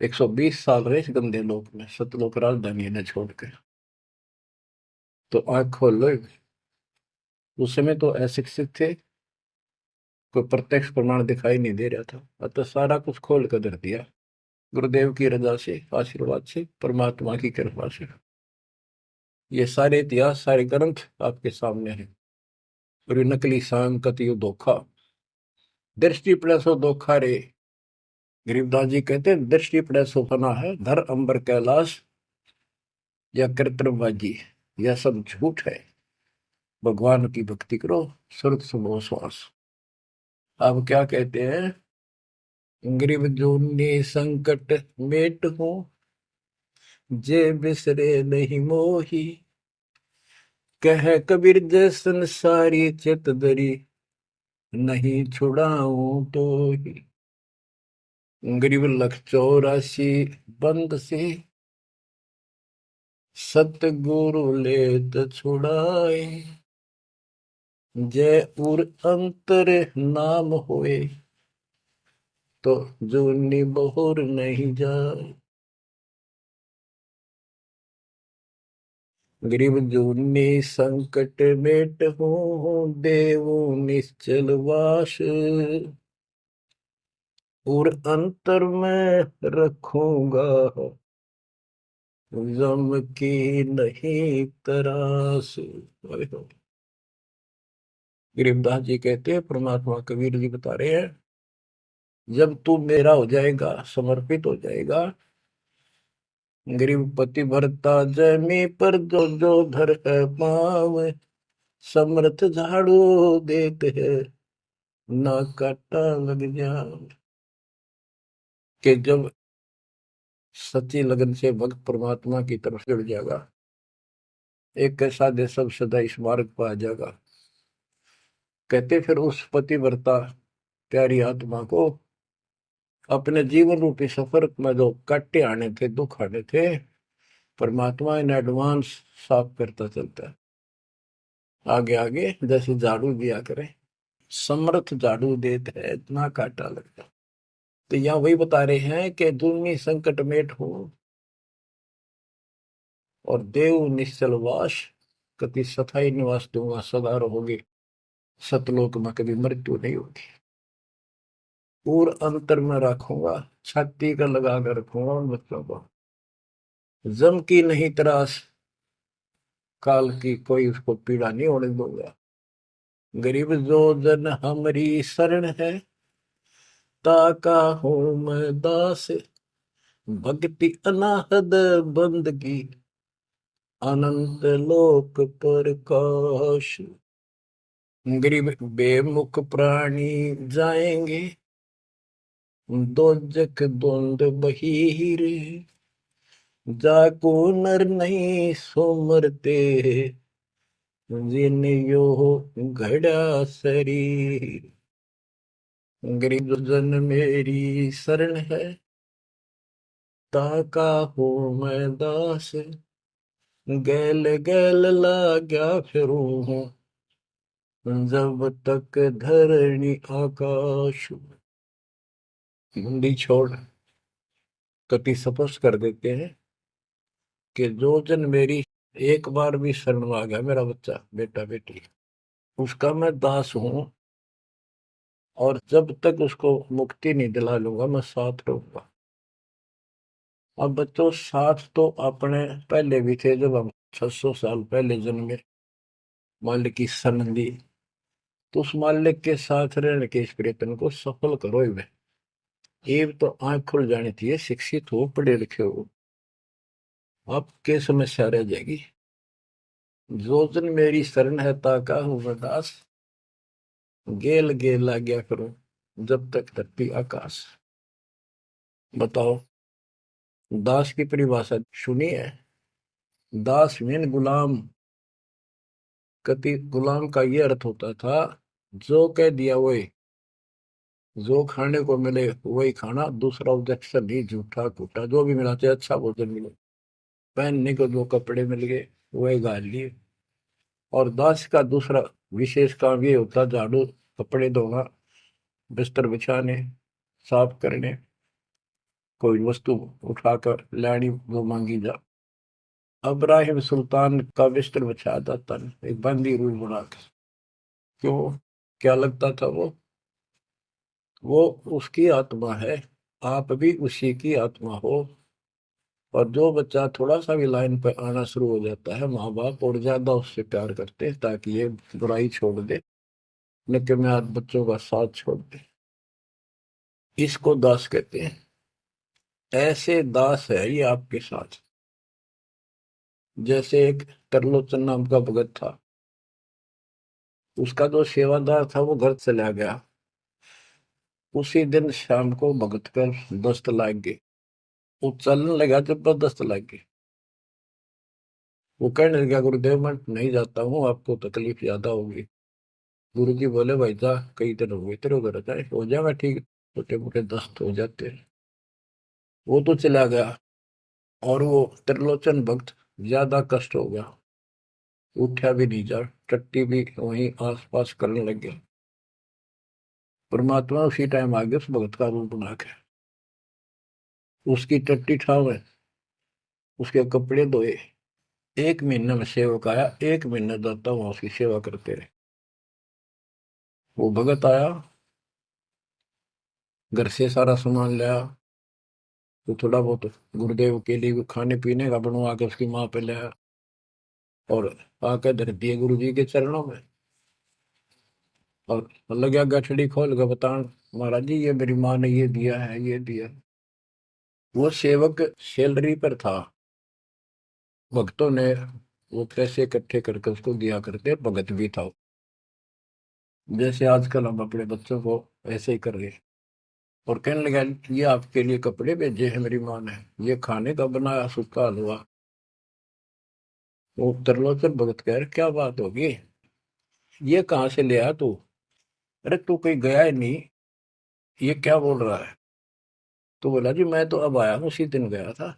120 साल रहे इस गंदे लोक में, सतलोक राजधानी ने छोड़ के। तो आंख खोल लो। उस समय तो अशिक्षित थे, कोई प्रत्यक्ष प्रमाण दिखाई नहीं दे रहा था, अतः सारा कुछ खोल कर धर दिया, गुरुदेव की रजा से, आशीर्वाद से, परमात्मा की कृपा से। ये सारे इतिहास, सारे ग्रंथ आपके सामने हैं। और ये नकली सांकत, ये धोखा, दृष्टि पड़े सो धोखा रे। गरीबदास जी कहते हैं, दृष्टि पड़े सो फना है, धर अंबर कैलाश या कृत्रिमबाजी, यह सब झूठ है। भगवान की भक्ति करो, सुरत सुबह श्वास। अब क्या कहते हैं, गरीब जूनी संकट मेट हो, जे बिसरे नहीं मोही, कह कबीर जय संसारी चित दरी, नहीं छुड़ाऊं तो ही। गरीब लख 84 बंद से, सतगुरु लेत छुड़ाए, जय उर अंतर नाम होए, तो जूनी बहुर नहीं जाए। गरीब जूनी संकट मेट हो, देव निश्चल वास, और अंतर में रखूंगा, जम की नहीं तरास। गरीबदास जी कहते हैं, परमात्मा कबीर जी बता रहे हैं, जब तू मेरा हो जाएगा, समर्पित हो जाएगा, गरीब पति भरता जमी पर जो जो धर है पाव, समर्थ झाड़ू देते हैं, ना काटा लग जाए। कि जब सच्ची लगन से भक्त परमात्मा की तरफ जुड़ जाएगा, एक कैसा दे सब सदा इस मार्ग पर आ जाएगा। कहते फिर उस पतिव्रता प्यारी आत्मा को अपने जीवन रूपी सफर में जो काटे आने थे, दुख आने थे, परमात्मा इन एडवांस साफ करता चलता है, आगे आगे जैसे झाड़ू दिया करे, समर्थ झाड़ू देते है, इतना काटा लगता। तो यहाँ वही बता रहे हैं कि दुनिया संकट मेट हो, और देव निश्चल वास, कति सथाई निवास दूंगा, सदा रहोगे सतलोक में, कभी मृत्यु नहीं होगी। और अंतर में रखूंगा, छाती का लगा कर रखूंगा उन बच्चों को, जम की नहीं त्रास, काल की कोई उसको पीड़ा नहीं होने दूंगा। गरीब जो जन हमारी शरण है, ताका हूं मैं दास, भक्ति अनाहद बंदगी, अनंत लोक प्रकाश। गरीब बेमुख प्राणी जाएंगे दोजख धुंध बहीर, जाको नर नहीं सोमरते जिन यो घड़ा शरीर। गरीब जन मेरी शरण है, ताका हो मैं दास, गैल गैल लाग्या फिरूं हूँ जब तक धरणी आकाश। हिंदी छोड़ कति स्पष्ट कर देते हैं कि जो जन मेरी एक बार भी शरण में आ गया, मेरा बच्चा बेटा बेटी, उसका मैं दास हूं, और जब तक उसको मुक्ति नहीं दिला लूंगा मैं साथ रहूंगा। अब बच्चों साथ तो अपने पहले भी थे, जब हम 600 साल पहले जन्मे, मालिक की शरण दी, तो उस मालिक के साथ रहने के इस प्रयत्न को सफल करो ही वे। ये तो आंख खुल जानी चाहिए, शिक्षित हो पढ़े लिखे हो, आपके समस्या रह जाएगी। जो जन मेरी शरण है ताका हूं मैं दास, गेल गेल आ गया करो जब तक धरती आकाश। बताओ, दास की परिभाषा सुनी है? दास मीन गुलाम। कति गुलाम का ये अर्थ होता था, जो कह दिया वही, जो खाने को मिले वही खाना, दूसरा ऑब्जेक्शन नहीं, झूठा फूटा जो भी मिला, चाहे अच्छा भोजन मिले, पहनने को जो कपड़े मिल गए वही गाल लिए। और दास का दूसरा विशेष काम ये होता, झाड़ू कपड़े धोना, बिस्तर बिछाने, साफ करने, कोई वस्तु उठाकर लानी वो मांगी जा। अब्राहिम सुल्तान का बिस्तर बिछाया जाता नहीं, एक बंदी रूल बना के। क्यों? क्या लगता था वो उसकी आत्मा है, आप भी उसी की आत्मा हो। और जो बच्चा थोड़ा सा भी लाइन पर आना शुरू हो जाता है, माँ बाप और ज्यादा उससे प्यार करते हैं ताकि ये बुराई छोड़ दे, लेकिन मैं आज बच्चों का साथ छोड़ दे। इसको दास कहते हैं। ऐसे दास है ये आपके साथ। जैसे एक तरलोचन नाम का भगत था, उसका जो सेवादार था वो घर चला गया। उसी दिन शाम को भगत कर दस्त लाग गई, वो चलने लगा, जबरदस्त लग गई। वो कहने लगा, गुरुदेव मैं नहीं जाता हूँ, आपको तकलीफ ज्यादा होगी। गुरु जी बोले, भाई जा, कई दिन हो गए तेरे उधर जाए, हो जाएगा ठीक, छोटे मोटे दस्त हो जाते हैं। वो तो चला गया, और वो त्रिलोचन भक्त ज्यादा कष्ट हो गया, उठा भी नहीं जा, टट्टी भी वहीं आस पास करने लग गया। परमात्मा उसी टाइम आ गया उस भगत का रूप बना के, उसकी टट्टी ठावे, उसके कपड़े धोए। 1 महीने में सेवक आया, 1 महीने दाता वहां उसकी सेवा करते रहे। वो भगत आया, घर से सारा सामान लाया, तो थोड़ा बहुत गुरुदेव के लिए खाने पीने का बनवा के उसकी माँ पे लाया, और आकर धर दिए गुरु जी के चरणों में। और लगा गठड़ी खोल के बतान, महाराज जी ये मेरी माँ ने ये दिया है, ये दिया। वो सेवक सैलरी पर था, भक्तों ने वो पैसे इकट्ठे करके उसको दिया करते, भगत भी था। जैसे आजकल हम अपने बच्चों को ऐसे ही कर रहे हैं। और कहने लगा, ये आपके लिए कपड़े भेजे हैं मेरी माँ ने, ये खाने का बनाया सूखा हलवा। वो त्रिलोचन भगत कह रहे, क्या बात होगी, ये कहाँ से ले आया तू? अरे तू कहीं गया ही नहीं, ये क्या बोल रहा है? तो बोला, जी मैं तो अब आया हूँ, उसी दिन गया था।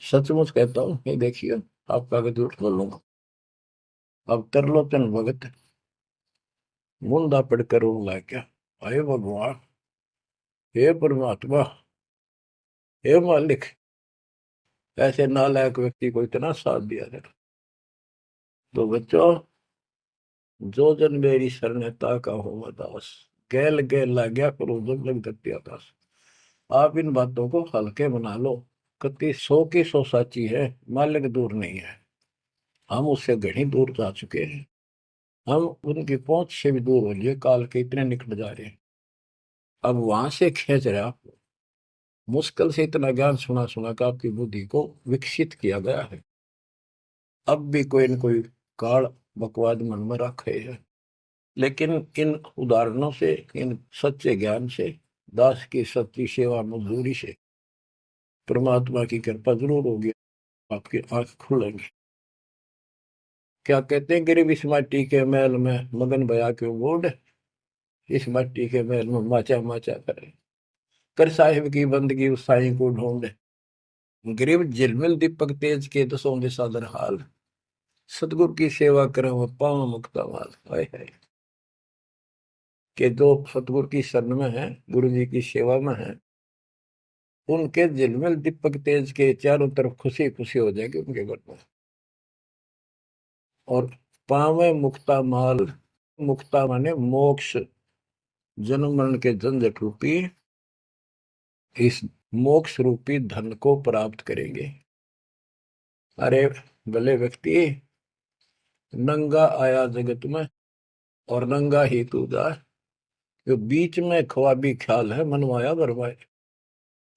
सचमुच कहता हूँ, ये देखिए, आपका आगे झूठ बोलूंगा। अब त्रिलोचन भगत मुंदा पड़कर रोने लग गया, अरे भगवान, हे परमात्मा, हे मालिक, ऐसे नालायक व्यक्ति को इतना साथ दिया है। तो बच्चों, जो जन मेरी शरणता का हो दास, गैल गैल ला गया करो जब लग धरती आकाश। आप इन बातों को हल्के बना लो, कति 100 की 100 साची है, मालिक दूर नहीं है, हम उससे घनी दूर जा चुके हैं। हम उनकी पहुंच से भी दूर हो लिए, काल के इतने निकट जा रहे हैं। अब वहां से खींच रहे आप, मुश्किल से इतना ज्ञान सुना सुना कर आपकी बुद्धि को विकसित किया गया है। अब भी कोई न कोई काल बकवाद मन में रखे है। लेकिन इन उदाहरणों से, इन सच्चे ज्ञान से, दास की सच्ची सेवा मजदूरी से परमात्मा की कृपा जरूर होगी, आपकी आंख खुलेंगी। क्या कहते हैं, गिरिव इस माटी के महल में मगन भया क्यों बूढ़, इस मिट्टी के महल में माचा माचा करे, कर साहिब की बंदगी उस साईं को ढूंढे। गिरिव झिलमिल दीपक तेज के दसों दिशा हाल, सतगुरु की सेवा करे वो पावन मुक्ता माल। हाय हाय, के जो सतगुरु की शरण में है, गुरु जी की सेवा में है, उनके झिलमिल दीपक तेज के चारों तरफ खुशी खुशी हो जाएगी उनके घर में। और पावे मुक्ता माल, मुक्ता माने मोक्ष, जन्म मरण के झंझट रूपी इस मोक्ष रूपी धन को प्राप्त करेंगे। अरे भले व्यक्ति, नंगा आया जगत में और नंगा ही तू जा, जो बीच में ख्वाबी ख्याल है मनवाया बरवाए।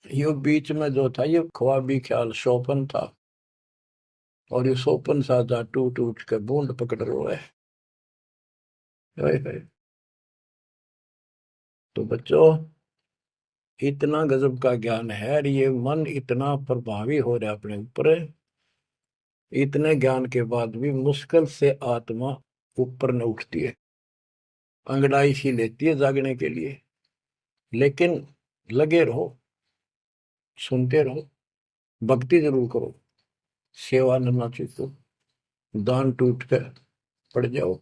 ये बीच में जो था ये ख्वाबी ख्याल शोपन था, और ये शोपन साजा टूट टूट के बूंद पकड़ रहा है। तो बच्चों, इतना गजब का ज्ञान है और ये मन इतना प्रभावी हो रहा है अपने ऊपर, इतने ज्ञान के बाद भी मुश्किल से आत्मा ऊपर न उठती है, अंगड़ाई सी लेती है जागने के लिए। लेकिन लगे रहो, सुनते रहो, भक्ति जरूर करो, सेवा न चूको, दान टूट कर पड़ जाओ।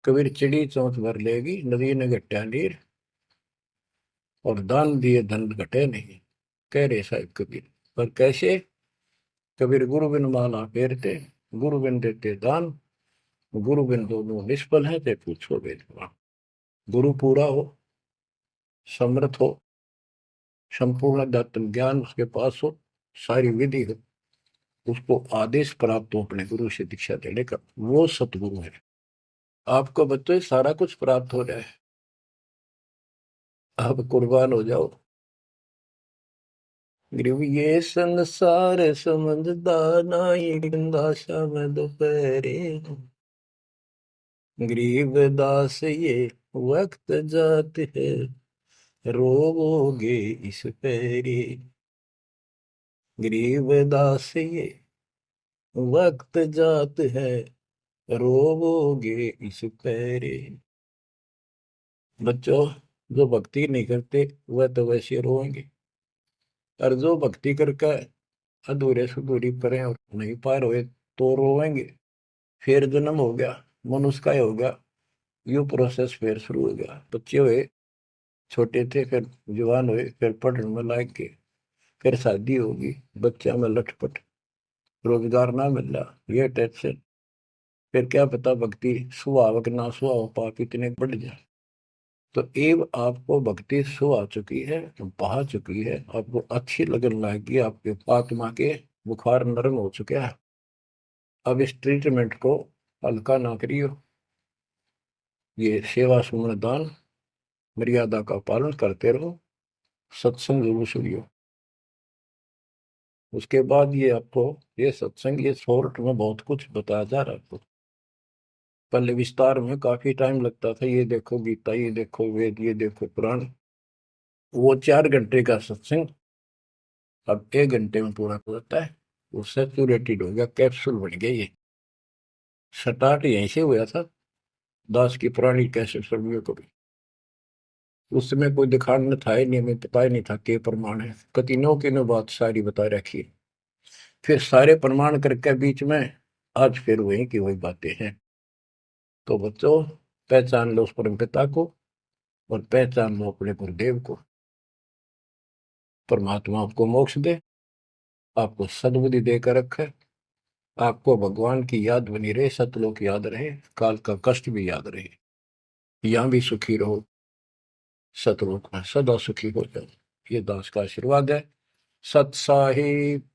कबीर चिड़ी चौंच भर लेगी, नदी ने घटा नीर, और दान दिए धन घटे नहीं, कह रहे साहिब कबीर। पर कैसे? कबीर गुरु बिन माला फेरते, गुरु बिन देते दान, गुरु बिन दोनों निष्फल है, ते पूछो वेदवान। गुरु पूरा हो, समर्थ हो, संपूर्ण अध्यात्म ज्ञान उसके पास हो, सारी विधि हो, उसको आदेश प्राप्त हो अपने गुरु से दीक्षा देने का, वो सतगुरु है। आपको बच्चों सारा कुछ प्राप्त हो जाए, आप कुर्बान हो जाओ। गुरु ये संसार समझदा नाई, दासा में दोपहरे, गरीब दास ये वक्त जात है, रोवोगे इस पैरी। गरीब दास ये वक्त जात है, रोवोगे इस पैरे। बच्चों, जो भक्ति नहीं करते वह तो वैसे रोएंगे, और जो भक्ति करके अधूरे सुधूरी परे और नहीं पार हुए तो रोएंगे। फिर जन्म हो गया, मनुष्य का ही हो गया, यू प्रोसेस फिर शुरू हो गया। बच्चे हुए, छोटे थे, फिर जवान हुए, फिर पढ़ने में लायक के, फिर शादी होगी, बच्चा में लटपट, रोजगार ना मिल रहा, ये टेंशन, फिर क्या पता भक्ति सुहावक ना सुहाव पाप इतने बढ़ जाए। तो एव आपको भक्ति सुहा चुकी है, बहा चुकी है, आपको अच्छी लगन लगी, आपके आत्मा के बुखार नरम हो चुके हैं। अब इस ट्रीटमेंट को हल्का ना करियो, ये सेवा सुमन दान मर्यादा का पालन करते रहो, सत्संग जरूर सुनियो। उसके बाद ये आपको, ये सत्संग, ये शॉर्ट में बहुत कुछ बताया जा रहा है आपको। पहले विस्तार में काफी टाइम लगता था, ये देखो गीता, ये देखो वेद, ये देखो पुराण, वो 4 घंटे का सत्संग अब 1 घंटे में पूरा हो जाता है। वो सैचुरेटेड हो गया, कैप्सूल बन गया। ये स्टार्ट यहीं से हुआ था, दास की पुरानी कैसेट सर्वियों को भी। उस समय कोई दिखाने था ही नहीं, हमें पता ही नहीं था के प्रमाण है, कतिनों की नो बात सारी बता रखी। फिर सारे प्रमाण करके बीच में आज फिर वही की वही बातें हैं। तो बच्चों, पहचान लो उस परम पिता को, और पहचान लो अपने गुरुदेव को। परमात्मा आपको मोक्ष दे, आपको सद्बुद्धि देकर रखे, आपको भगवान की याद बनी रहे, सतलोक याद रहे, काल का कष्ट भी याद रहे, यहाँ भी सुखी रहो, सतलोक में सदा सुखी हो जाओ। ये दास का आशीर्वाद है। सत साहिब।